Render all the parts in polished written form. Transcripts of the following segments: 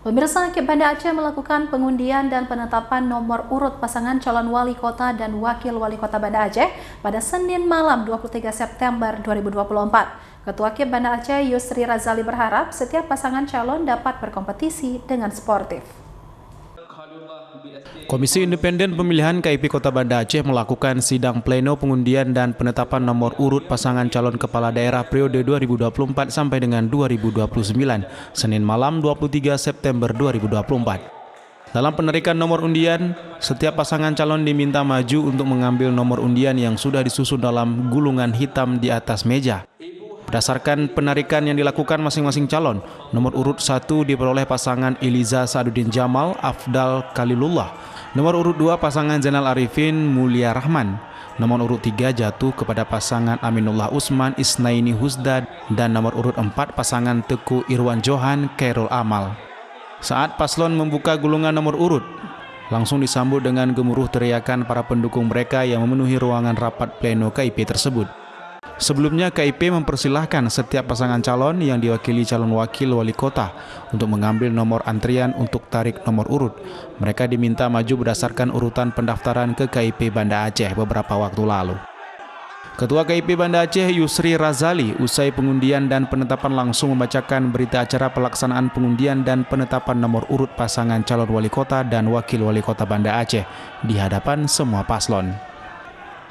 Pemirsa, Banda Aceh melakukan pengundian dan penetapan nomor urut pasangan calon wali kota dan wakil wali kota Banda Aceh pada Senin malam 23 September 2024. Ketua Banda Aceh Yusri Razali berharap setiap pasangan calon dapat berkompetisi dengan sportif. Komisi Independen Pemilihan KIP Kota Banda Aceh melakukan sidang pleno pengundian dan penetapan nomor urut pasangan calon kepala daerah periode 2024 sampai dengan 2029, Senin malam 23 September 2024. Dalam penarikan nomor undian, setiap pasangan calon diminta maju untuk mengambil nomor undian yang sudah disusun dalam gulungan hitam di atas meja. Berdasarkan penarikan yang dilakukan masing-masing calon, nomor urut 1 diperoleh pasangan Eliza Sa'aduddin Jamal Afdal Khalilullah. Nomor urut 2 pasangan Zainal Arifin Mulia Rahman. Nomor urut 3 jatuh kepada pasangan Aminullah Usman Isnaini Husdad. Dan nomor urut 4 pasangan Teguh Irwan Johan Khairul Amal. Saat paslon membuka gulungan nomor urut, langsung disambut dengan gemuruh teriakan para pendukung mereka yang memenuhi ruangan rapat pleno KIP tersebut. Sebelumnya, KIP mempersilahkan setiap pasangan calon yang diwakili calon wakil wali kota untuk mengambil nomor antrian untuk tarik nomor urut. Mereka diminta maju berdasarkan urutan pendaftaran ke KIP Banda Aceh beberapa waktu lalu. Ketua KIP Banda Aceh Yusri Razali usai pengundian dan penetapan langsung membacakan berita acara pelaksanaan pengundian dan penetapan nomor urut pasangan calon wali kota dan wakil wali kota Banda Aceh di hadapan semua paslon.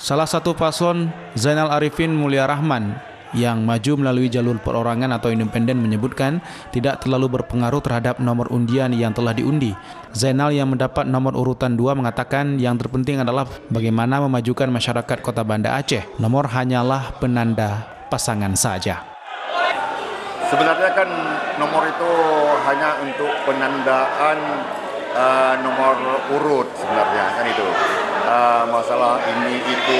Salah satu paslon, Zainal Arifin Mulia Rahman, yang maju melalui jalur perorangan atau independen menyebutkan tidak terlalu berpengaruh terhadap nomor undian yang telah diundi. Zainal yang mendapat nomor urutan 2 mengatakan yang terpenting adalah bagaimana memajukan masyarakat kota Banda Aceh. Nomor hanyalah penanda pasangan saja. Sebenarnya kan nomor itu hanya untuk penandaan nomor urut sebenarnya, kan itu. Masalah ini itu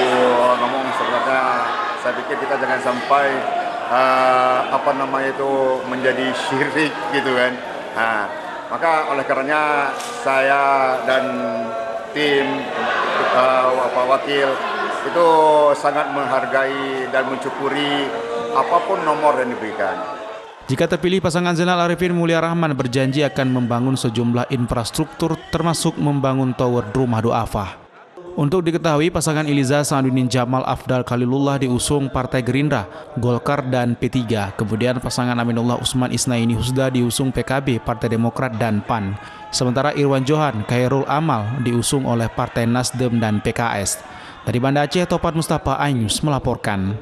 ngomong sebenarnya saya pikir kita jangan sampai menjadi syirik gitu kan. Maka oleh karenanya saya dan tim wakil itu sangat menghargai dan mensyukuri apapun nomor yang diberikan. Jika terpilih, pasangan Zainal Arifin Mulia Rahman berjanji akan membangun sejumlah infrastruktur termasuk membangun tower rumah du'afah. Untuk diketahui, pasangan Eliza Sa'aduddin Jamal Afdal Khalilullah diusung Partai Gerindra, Golkar, dan P3. Kemudian pasangan Aminullah Usman Isnaini Husdad diusung PKB, Partai Demokrat, dan PAN. Sementara Irwan Johan Khairul Amal diusung oleh Partai Nasdem dan PKS. Dari Banda Aceh, Topan Mustafa, iNews melaporkan.